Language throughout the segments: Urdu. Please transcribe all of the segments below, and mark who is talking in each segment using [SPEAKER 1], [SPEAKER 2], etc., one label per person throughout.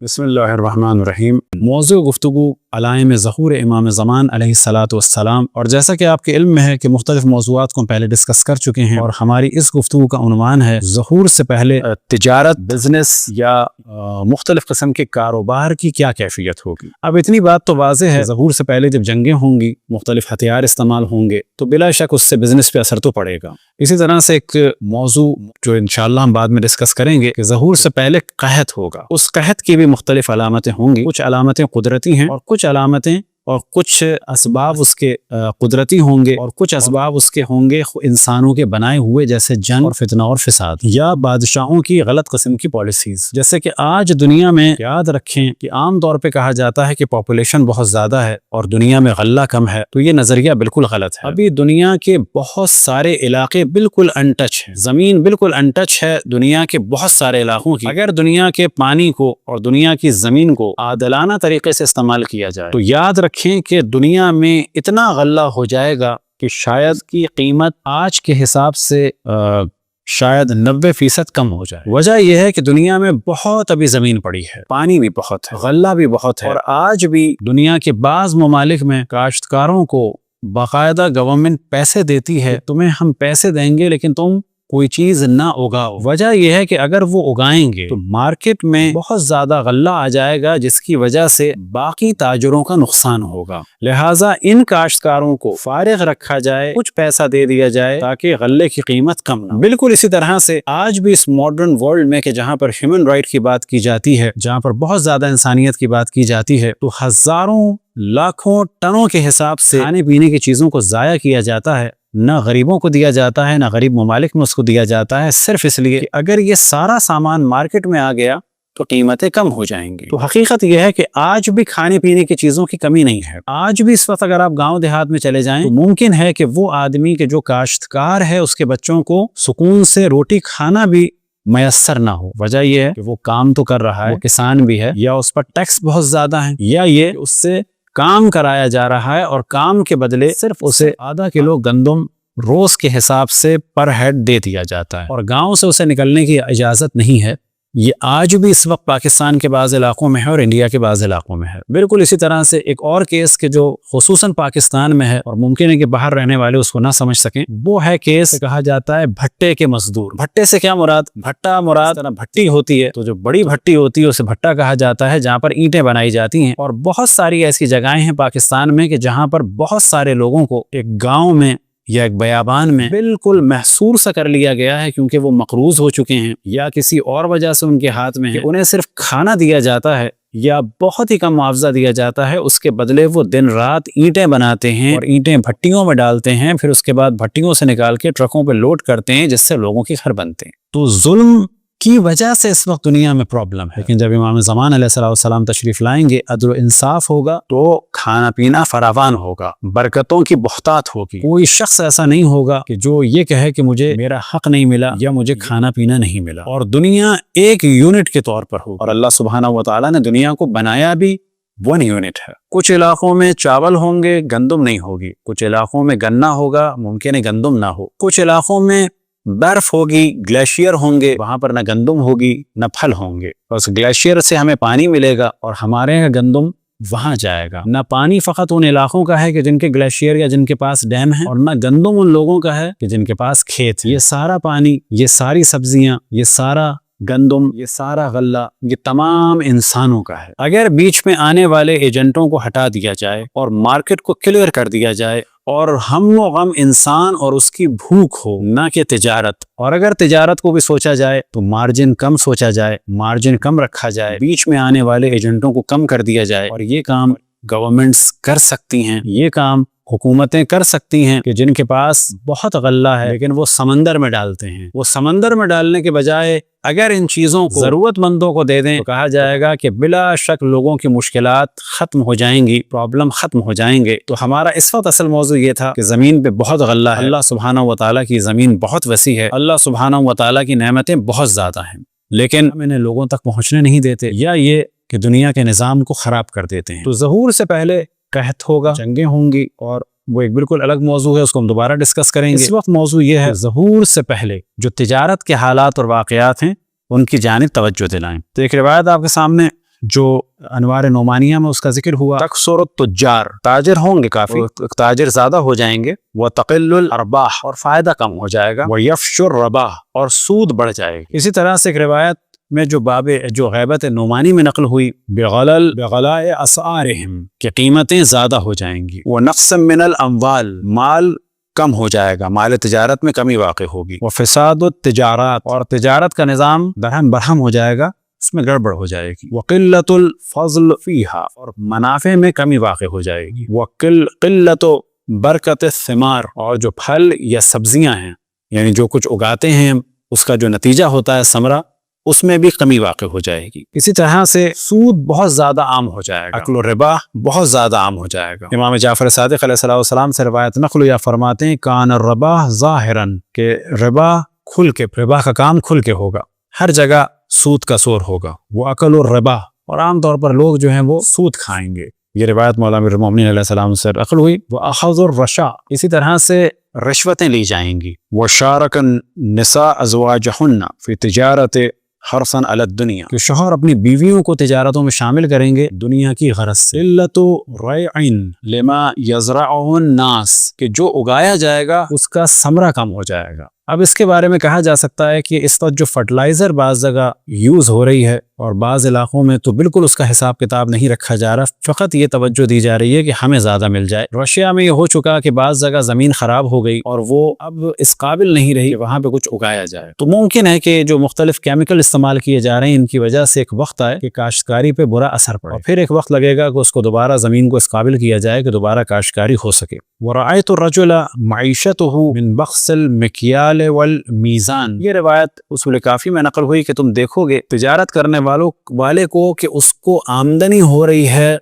[SPEAKER 1] بسم اللہ الرحمن الرحیم۔ موضوع گفتگو علائم ظہور امام زمان علیہ الصلاۃ والسلام، اور جیسا کہ آپ کے علم میں ہے کہ مختلف موضوعات کو ہم پہلے ڈسکس کر چکے ہیں، اور ہماری اس گفتگو کا عنوان ہے ظہور سے پہلے تجارت، بزنس یا مختلف قسم کے کاروبار کی کیا کیفیت ہوگی۔ اب اتنی بات تو واضح ہے، ظہور سے پہلے جب جنگیں ہوں گی، مختلف ہتھیار استعمال ہوں گے، تو بلا شک اس سے بزنس پہ اثر تو پڑے گا۔ اسی طرح سے ایک موضوع جو انشاءاللہ ہم بعد میں ڈسکس کریں گے کہ ظہور سے پہلے قحط ہوگا، اس قحط کی بھی مختلف علامتیں ہوں گی، کچھ علامتیں قدرتی ہیں اور کچھ علامتیں اور کچھ اسباب اس کے قدرتی ہوں گے، اور کچھ اسباب اس کے ہوں گے انسانوں کے بنائے ہوئے، جیسے جنگ اور فتنہ اور فساد، یا بادشاہوں کی غلط قسم کی پالیسیز۔ جیسے کہ آج دنیا میں یاد رکھیں کہ عام طور پہ کہا جاتا ہے کہ پاپولیشن بہت زیادہ ہے اور دنیا میں غلہ کم ہے، تو یہ نظریہ بالکل غلط ہے۔ ابھی دنیا کے بہت سارے علاقے بالکل انٹچ ہیں، زمین بالکل انٹچ ہے دنیا کے بہت سارے علاقوں کی۔ اگر دنیا کے پانی کو اور دنیا کی زمین کو عادلانہ طریقے سے استعمال کیا جائے تو یاد رکھیں کہ دنیا میں اتنا غلہ ہو جائے گا کہ شاید کی قیمت آج کے حساب سے شاید 90% کم ہو جائے۔ وجہ یہ ہے کہ دنیا میں بہت ابھی زمین پڑی ہے، پانی بھی بہت ہے، غلہ بھی بہت ہے، اور آج بھی دنیا کے بعض ممالک میں کاشتکاروں کو باقاعدہ گورنمنٹ پیسے دیتی ہے، تمہیں ہم پیسے دیں گے لیکن تم کوئی چیز نہ اگاؤ۔ وجہ یہ ہے کہ اگر وہ اگائیں گے تو مارکیٹ میں بہت زیادہ غلہ آ جائے گا، جس کی وجہ سے باقی تاجروں کا نقصان ہوگا۔ لہٰذا ان کاشتکاروں کو فارغ رکھا جائے، کچھ پیسہ دے دیا جائے تاکہ غلے کی قیمت کم نہ ہو۔ بالکل اسی طرح سے آج بھی اس ماڈرن ورلڈ میں کہ جہاں پر ہیومن رائٹ کی بات کی جاتی ہے، جہاں پر بہت زیادہ انسانیت کی بات کی جاتی ہے، تو ہزاروں لاکھوں ٹنوں کے حساب سے کھانے پینے کی چیزوں کو ضائع کیا جاتا ہے، نہ غریبوں کو دیا جاتا ہے، نہ غریب ممالک میں اس کو دیا جاتا ہے، صرف اس لیے کہ اگر یہ سارا سامان مارکیٹ میں آ گیا تو قیمتیں کم ہو جائیں گی۔ تو حقیقت یہ ہے کہ آج بھی کھانے پینے کی چیزوں کی کمی نہیں ہے۔ آج بھی اس وقت اگر آپ گاؤں دیہات میں چلے جائیں تو ممکن ہے کہ وہ آدمی کہ جو کاشتکار ہے، اس کے بچوں کو سکون سے روٹی کھانا بھی میسر نہ ہو۔ وجہ یہ ہے کہ وہ کام تو کر رہا ہے، وہ کسان بھی ہے، یا اس پر ٹیکس بہت زیادہ ہے، یا یہ اس سے کام کرایا جا رہا ہے اور کام کے بدلے صرف اسے آدھا کلو گندم روز کے حساب سے پر ہیڈ دے دیا جاتا ہے، اور گاؤں سے اسے نکلنے کی اجازت نہیں ہے۔ یہ آج بھی اس وقت پاکستان کے بعض علاقوں میں ہے اور انڈیا کے بعض علاقوں میں ہے۔ بالکل اسی طرح سے ایک اور کیس کے جو خصوصاً پاکستان میں ہے اور ممکن ہے کہ باہر رہنے والے اس کو نہ سمجھ سکیں، وہ ہے کیس کہا جاتا ہے بھٹے کے مزدور۔ بھٹے سے کیا مراد؟ بھٹا مراد بھٹی ہوتی ہے، تو جو بڑی بھٹی ہوتی ہے اسے بھٹا کہا جاتا ہے، جہاں پر اینٹیں بنائی جاتی ہیں، اور بہت ساری ایسی جگہیں ہیں پاکستان میں کہ جہاں پر بہت سارے لوگوں کو ایک گاؤں میں یا ایک بیابان میں بالکل محصور سا کر لیا گیا ہے، کیونکہ وہ مقروض ہو چکے ہیں یا کسی اور وجہ سے ان کے ہاتھ میں ہے، انہیں صرف کھانا دیا جاتا ہے یا بہت ہی کم معاوضہ دیا جاتا ہے، اس کے بدلے وہ دن رات اینٹیں بناتے ہیں اور اینٹیں بھٹیوں میں ڈالتے ہیں، پھر اس کے بعد بھٹیوں سے نکال کے ٹرکوں پہ لوڈ کرتے ہیں، جس سے لوگوں کے گھر بنتے ہیں۔ تو ظلم کی وجہ سے اس وقت دنیا میں پرابلم ہے، لیکن جب امام زمان علیہ السلام تشریف لائیں گے، عدل و انصاف ہوگا تو کھانا پینا فراوان ہوگا، برکتوں کی بہتات ہوگی۔ کوئی شخص ایسا نہیں ہوگا کہ جو یہ کہے کہ مجھے میرا حق نہیں ملا یا مجھے کھانا پینا نہیں ملا، اور دنیا ایک یونٹ کے طور پر ہوگی۔ اور اللہ سبحانہ و تعالیٰ نے دنیا کو بنایا بھی 1 یونٹ ہے۔ کچھ علاقوں میں چاول ہوں گے، گندم نہیں ہوگی، کچھ علاقوں میں گنا ہوگا، ممکن ہے گندم نہ ہو، کچھ علاقوں میں برف ہوگی، گلیشیئر ہوں گے، وہاں پر نہ گندم ہوگی نہ پھل ہوں گے، اس گلیشیئر سے ہمیں پانی ملے گا اور ہمارے یہاں گندم وہاں جائے گا۔ نہ پانی فقط ان علاقوں کا ہے کہ جن کے گلیشیئر یا جن کے پاس ڈیم ہے، اور نہ گندم ان لوگوں کا ہے کہ جن کے پاس کھیت ہے۔ یہ سارا پانی، یہ ساری سبزیاں، یہ سارا گندم، یہ سارا غلہ، یہ تمام انسانوں کا ہے۔ اگر بیچ میں آنے والے ایجنٹوں کو ہٹا دیا جائے اور مارکیٹ کو کلیئر کر دیا جائے، اور ہم و غم انسان اور اس کی بھوک ہو، نہ کہ تجارت، اور اگر تجارت کو بھی سوچا جائے تو مارجن کم سوچا جائے، مارجن کم رکھا جائے، بیچ میں آنے والے ایجنٹوں کو کم کر دیا جائے، اور یہ کام گورنمنٹس کر سکتی ہیں، یہ کام حکومتیں کر سکتی ہیں کہ جن کے پاس بہت غلہ ہے لیکن وہ سمندر میں ڈالتے ہیں، وہ سمندر میں ڈالنے کے بجائے اگر ان چیزوں کو ضرورت مندوں کو دے دیں تو کہا جائے گا کہ بلا شک لوگوں کی مشکلات ختم ہو جائیں گی، پرابلم ختم ہو جائیں گے۔ تو ہمارا اس وقت اصل موضوع یہ تھا کہ زمین پہ بہت غلہ ہے، اللہ سبحانہ و تعالیٰ کی زمین بہت وسیع ہے، اللہ سبحانہ و تعالیٰ کی نعمتیں بہت زیادہ ہیں، لیکن ہم انہیں لوگوں تک پہنچنے نہیں دیتے، یا یہ کہ دنیا کے نظام کو خراب کر دیتے ہیں۔ تو ظہور سے پہلے قحط ہوگا، جنگیں ہوں گی، اور وہ ایک بالکل الگ موضوع ہے، اس کو ہم دوبارہ ڈسکس کریں گے۔ اس وقت موضوع یہ ہے ظہور سے پہلے جو تجارت کے حالات اور واقعات ہیں ان کی جانب توجہ دلائیں۔ تو ایک روایت آپ کے سامنے جو انوار نعمانیہ میں اس کا ذکر ہوا، تکثر التجار، تاجر ہوں گے کافی، تاجر زیادہ ہو جائیں گے، وتقل الارباح، اور فائدہ کم ہو جائے گا، ویفش الربح، اور سود بڑھ جائے گی۔ اسی طرح سے ایک روایت میں جو غیبت نعمانی میں نقل ہوئی، بغلاء اسعارہم، کہ قیمتیں زیادہ ہو جائیں گی، ونقص من الاموال، مال کم ہو جائے گا، مال تجارت میں کمی واقع ہوگی، وفساد التجارات، اور تجارت کا نظام درہم برہم ہو جائے گا، اس میں گڑبڑ ہو جائے گی، وقلت الفضل فیہا، اور منافع میں کمی واقع ہو جائے گی، وقلت برکت الثمار، اور جو پھل یا سبزیاں ہیں یعنی جو کچھ اگاتے ہیں اس کا جو نتیجہ ہوتا ہے ثمرہ، اس میں بھی کمی واقع ہو جائے گی۔ اسی طرح سے سود بہت زیادہ عام ہو جائے گا، اکل و ربا بہت زیادہ عام ہو جائے گا۔ امام جعفر صادق علیہ السلام سے روایت نقل یا فرماتے ہیں، کان الربا ظاہراً، کہ ربا ربا کا کام کھل کے ہوگا، ہر جگہ سود کا شور ہوگا، وہ اکل الربا، اور عام طور پر لوگ جو ہیں وہ سود کھائیں گے۔ یہ روایت مولا امیر المومنین علیہ السلام سے نقل ہوئی۔ وہ اخذ الرشا، اسی طرح سے رشوتیں لی جائیں گی۔ وشارک النساء ازواجہن فی تجارت حرصاً علی الدنیا، کہ شوہر اپنی بیویوں کو تجارتوں میں شامل کریں گے دنیا کی غرض سے۔ قلۃ ریع لما یزرعہ الناس، کہ جو اگایا جائے گا اس کا ثمرہ کم ہو جائے گا۔ اب اس کے بارے میں کہا جا سکتا ہے کہ اس وقت جو فرٹیلائزر بعض جگہ یوز ہو رہی ہے اور بعض علاقوں میں تو بالکل اس کا حساب کتاب نہیں رکھا جا رہا، فقط یہ توجہ دی جا رہی ہے کہ ہمیں زیادہ مل جائے۔ رشیا میں یہ ہو چکا کہ بعض جگہ زمین خراب ہو گئی اور وہ اب اس قابل نہیں رہی کہ وہاں پہ کچھ اگایا جائے، تو ممکن ہے کہ جو مختلف کیمیکل استعمال کیے جا رہے ہیں ان کی وجہ سے ایک وقت آئے کہ کاشتکاری پہ برا اثر پڑے، اور پھر ایک وقت لگے گا کہ اس کو دوبارہ زمین کو اس قابل کیا جائے کہ دوبارہ کاشتکاری ہو سکے۔ وَرَأَيْتُ الرَّجُلَ مَعِيشَتُهُ مِنْ بَخْسِ الْمِكْيَالِ وَالْمِيزَانِ، یہ روایت اصول کافی میں نقل ہوئی کہ تم دیکھو گے تجارت کرنے والے کو کہ اس کو آمدنی ہو رہی ہے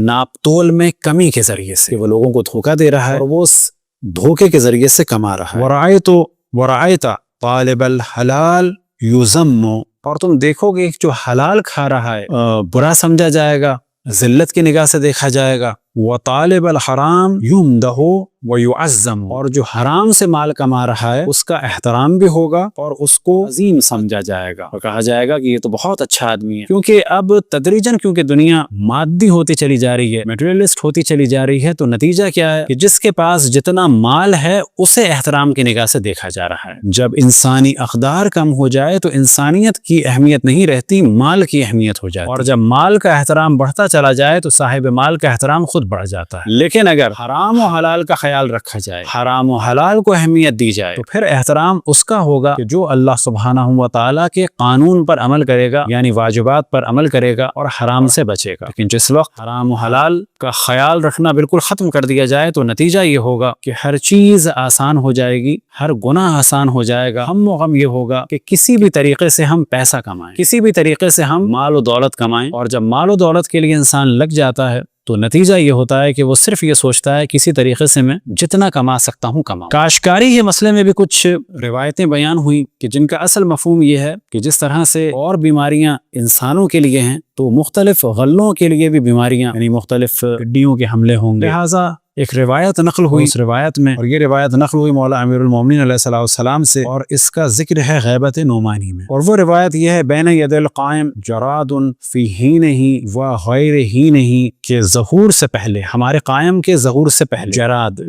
[SPEAKER 1] ناپ تول میں کمی کے ذریعے سے، کہ وہ لوگوں کو دھوکہ دے رہا ہے اور وہ اس دھوکے کے ذریعے سے کما رہا ہے۔ وَرَأَيْتَ طَالِبَ الْحَلَالِ يُذَمُّ، اور تم دیکھو گے جو حلال کھا رہا ہے برا سمجھا جائے گا، ذلت کی نگاہ سے دیکھا جائے گا۔ وَطَالِبَ الْحَرَامِ يُمْدَحُ وَيُعَظَّمُ، اور جو حرام سے مال کما رہا ہے اس کا احترام بھی ہوگا اور اس کو عظیم سمجھا جائے گا اور کہا جائے گا کہ یہ تو بہت اچھا آدمی ہے۔ کیونکہ اب تدریجاً کیونکہ دنیا مادی ہوتی چلی جا رہی ہے، میٹریلسٹ ہوتی چلی جا رہی ہے، تو نتیجہ کیا ہے کہ جس کے پاس جتنا مال ہے اسے احترام کی نگاہ سے دیکھا جا رہا ہے۔ جب انسانی اقدار کم ہو جائے تو انسانیت کی اہمیت نہیں رہتی، مال کی اہمیت ہو جاتی، اور جب مال کا احترام بڑھتا چلا جائے تو صاحب مال کا احترام خود بڑھ جاتا ہے۔ لیکن اگر حرام و حلال کا خیال رکھا جائے، حرام و حلال کو اہمیت دی جائے، تو پھر احترام اس کا ہوگا کہ جو اللہ سبحانہ و تعالیٰ کے قانون پر عمل کرے گا، یعنی واجبات پر عمل کرے گا اور حرام سے بچے گا۔ لیکن جس وقت حرام و حلال کا خیال رکھنا بالکل ختم کر دیا جائے تو نتیجہ یہ ہوگا کہ ہر چیز آسان ہو جائے گی، ہر گناہ آسان ہو جائے گا۔ ہم و غم یہ ہوگا کہ کسی بھی طریقے سے ہم پیسہ کمائیں، کسی بھی طریقے سے ہم مال و دولت کمائیں، اور جب مال و دولت کے لیے انسان لگ جاتا ہے تو نتیجہ یہ ہوتا ہے کہ وہ صرف یہ سوچتا ہے کسی طریقے سے میں جتنا کما سکتا ہوں کماؤں۔ کاشتکاری کے مسئلے میں بھی کچھ روایتیں بیان ہوئیں کہ جن کا اصل مفہوم یہ ہے کہ جس طرح سے اور بیماریاں انسانوں کے لیے ہیں تو مختلف غلوں کے لیے بھی بیماریاں یعنی مختلف ٹڈیوں کے حملے ہوں گے، لہٰذا ایک روایت نقل ہوئی اس روایت میں، اور یہ روایت نقل ہوئی مولا امیر المومنین علیہ السلام سے، اور اس کا ذکر ہے غیبت نعمانی میں، اور وہ روایت یہ ہے بین ید القائم جراد فی حینہ و غیر حینہ، کہ ظہور سے پہلے، ہمارے قائم کے ظہور سے پہلے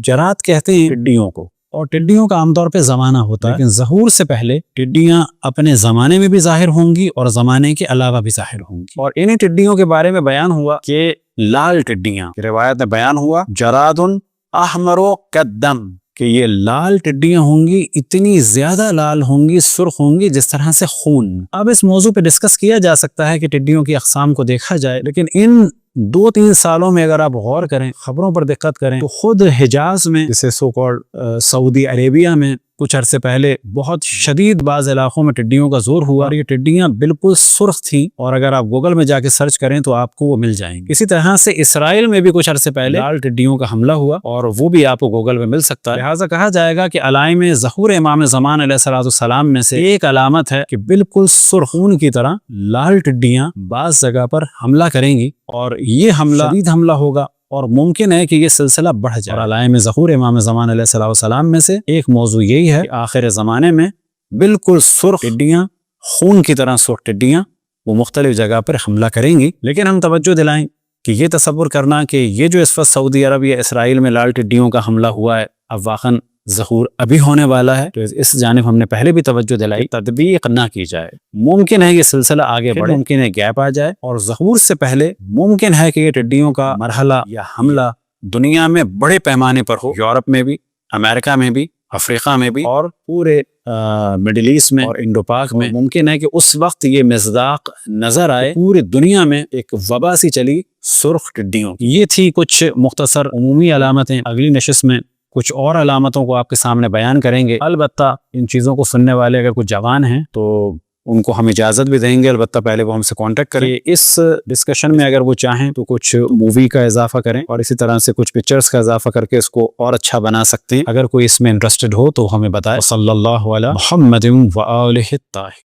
[SPEAKER 1] جراد کہتے ہیں ٹڈیوں کو، اور ٹڈیوں کا عام طور پہ زمانہ ہوتا ہے، لیکن ظہور سے پہلے ٹڈیاں اپنے زمانے میں بھی ظاہر ہوں گی اور زمانے کے علاوہ بھی ظاہر ہوں گی۔ اور انہی ٹڈیوں کے بارے میں بیان ہوا کہ لال ٹڈیاں، روایت میں بیان ہوا جراد احمر کالدم، کہ یہ لال ٹڈیاں ہوں گی، اتنی زیادہ لال ہوں گی، سرخ ہوں گی جس طرح سے خون۔ اب اس موضوع پہ ڈسکس کیا جا سکتا ہے کہ ٹڈیوں کی اقسام کو دیکھا جائے، لیکن ان 2-3 سالوں میں اگر آپ غور کریں، خبروں پر دقت کریں، تو خود حجاز میں جسے سو کالڈ سعودی عربیہ میں کچھ عرصے پہلے بہت شدید بعض علاقوں میں ٹڈیوں کا زور ہوا، اور یہ ٹڈیاں بالکل سرخ تھیں، اور اگر آپ گوگل میں جا کے سرچ کریں تو آپ کو وہ مل جائیں گے۔ اسی طرح سے اسرائیل میں بھی کچھ عرصے پہلے لال ٹڈیوں کا حملہ ہوا، اور وہ بھی آپ کو گوگل میں مل سکتا ہے۔ لہٰذا کہا جائے گا کہ علائم ظہور امام زمان علیہ السلام میں سے ایک علامت ہے کہ بالکل سرخ خون کی طرح لال ٹڈیاں بعض جگہ پر حملہ کریں گی، اور یہ حملہ شدید حملہ ہوگا، اور ممکن ہے کہ یہ سلسلہ بڑھ جائے۔ اور علائم ظہور امام زمان علیہ السلام میں سے ایک موضوع یہی ہے کہ آخر زمانے میں بالکل سرخ ٹڈیاں، خون کی طرح سرخ ٹڈیاں وہ مختلف جگہ پر حملہ کریں گی، لیکن ہم توجہ دلائیں کہ یہ تصور کرنا کہ یہ جو اس وقت سعودی عرب یا اسرائیل میں لال ٹڈیوں کا حملہ ہوا ہے اب واقعاً ظہور ابھی ہونے والا ہے، تو اس جانب ہم نے پہلے بھی توجہ دلائی، تطبیق نہ کی جائے۔ ممکن ہے یہ سلسلہ آگے بڑھے، ممکن ہے گیپ آ جائے، اور ظہور سے پہلے ممکن ہے کہ یہ ٹڈیوں کا مرحلہ یا حملہ دنیا میں بڑے پیمانے پر ہو، یورپ میں بھی، امریکہ میں بھی، افریقہ میں بھی، اور پورے مڈل ایسٹ میں اور انڈو پاک میں۔ ممکن ہے کہ اس وقت یہ مصداق نظر آئے، پوری دنیا میں ایک وبا سی چلی سرخ ٹڈیوں کی۔ یہ تھی کچھ مختصر عمومی علامتیں، اگلی نشست میں کچھ اور علامتوں کو آپ کے سامنے بیان کریں گے۔ البتہ ان چیزوں کو سننے والے اگر کچھ جوان ہیں تو ان کو ہم اجازت بھی دیں گے، البتہ پہلے وہ ہم سے کانٹیکٹ کریں۔ اس ڈسکشن میں اگر وہ چاہیں تو کچھ مووی کا اضافہ کریں اور اسی طرح سے کچھ پکچرز کا اضافہ کر کے اس کو اور اچھا بنا سکتے ہیں۔ اگر کوئی اس میں انٹرسٹڈ ہو تو ہمیں بتائیں۔ صلی اللہ علیہ محمد و آلہ الطاہرین۔